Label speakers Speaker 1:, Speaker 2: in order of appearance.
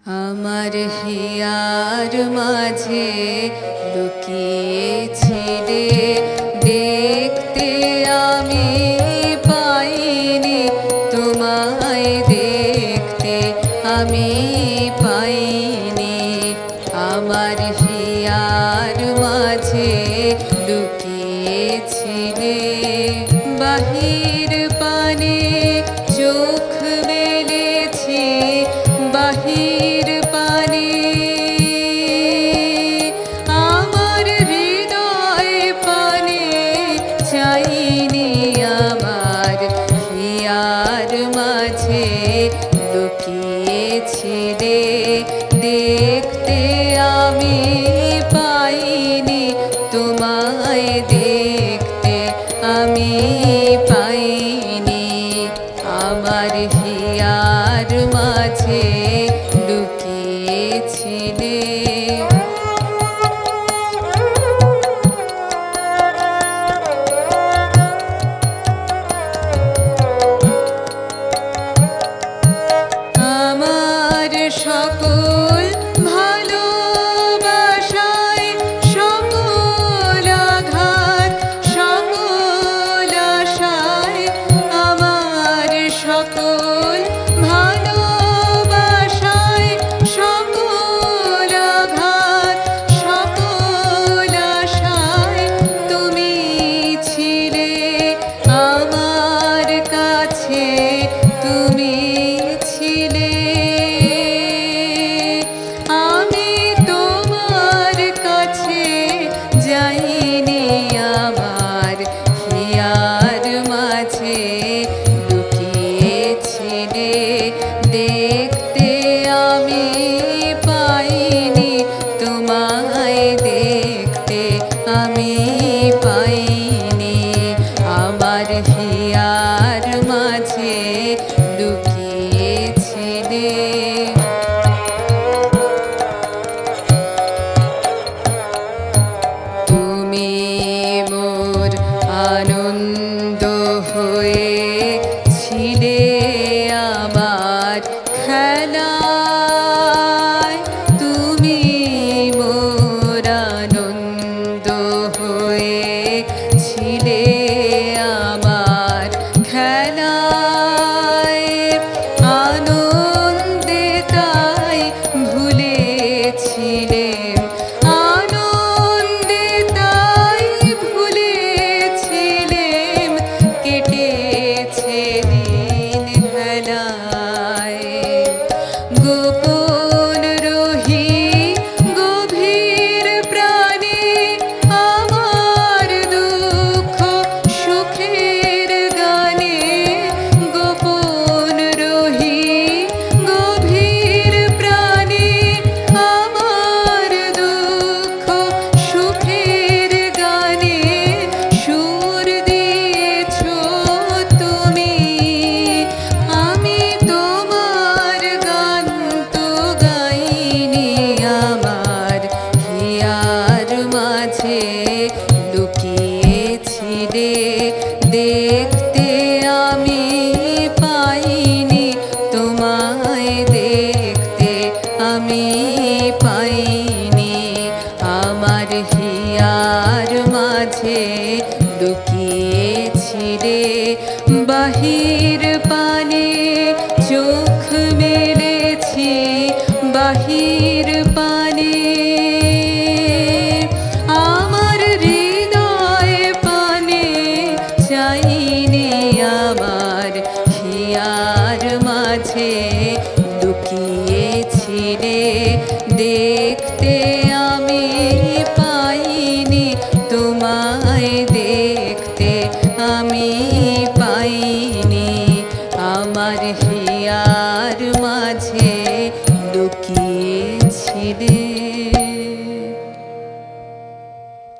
Speaker 1: আমার হিয়ার মাঝে লুকিয়েছিলে, দেখতে আমি পাইনি তোমায়, দেখতে আমি পাইনি। আমার হিয়ার মাঝে লুকিয়েছিলে, বাহির পানে চোখ মেলেছি, বাহির পানে আমার হৃদয় পানে চাইনি। আমার হিয়ার মাঝে লুকিয়েছিলে, দেখতে আমি পাইনি তোমায়, দেখতে আমি পাইনি। আমার হিয়ার মাঝে লুকিয়েছিলে। আমার সকল ভালোবাসায়, সকল আঘাত, সকল আশায়, আমার সকল ভালোবাসায়, সকল আঘাত, সকল আশায় তুমি ছিলে আমার কাছে, তুমি ছিলে। আমি তোমার কাছে যাইনি, আমার হিয়ার মাঝে লুকিয়েছিলে, দেখতে আমি পাইনি তোমায়, দেখতে আমি পাইনি। আমার হিয়ার মাঝে লুকিয়েছিলে। তুমি মোর আনন্দ হয়েছিলে, আমার খেলায় তুমি মোর আনন্দ হয়েছিলে, আমার খেলায় আনন্দে তাই ভুলেছিলে, আনন্দে তাই ভুলেছিলেম, কেটেছে দিন হেলায়। গোপন রহি গভীর প্রাণে আমার দুঃখ সুখের গানে, গোপন রহি গভীর প্রাণে আমার দুঃখ সুখের গানে, সুর দিয়েছ তুমি। আমি তোমার গান তো গাইনি, আমার হিয়ার মাঝে লুকিয়েছিলে, দেখতে আমি পাইনি তোমায়, দেখতে আমি পাইনি। আমার হিয়ার মাঝে লুকিয়েছিলে, বাহির পানে চোখ মেলেছি, বাহির পানে আমার হৃদয় পানে চাইনি। আমার হিয়ার মাঝে লুকিয়েছিলে, দেখতে আমি পাইনি তোমায়, দেখতে আমি পাইনি। আমার হিয়ার মাঝে লুকিয়েছিলে।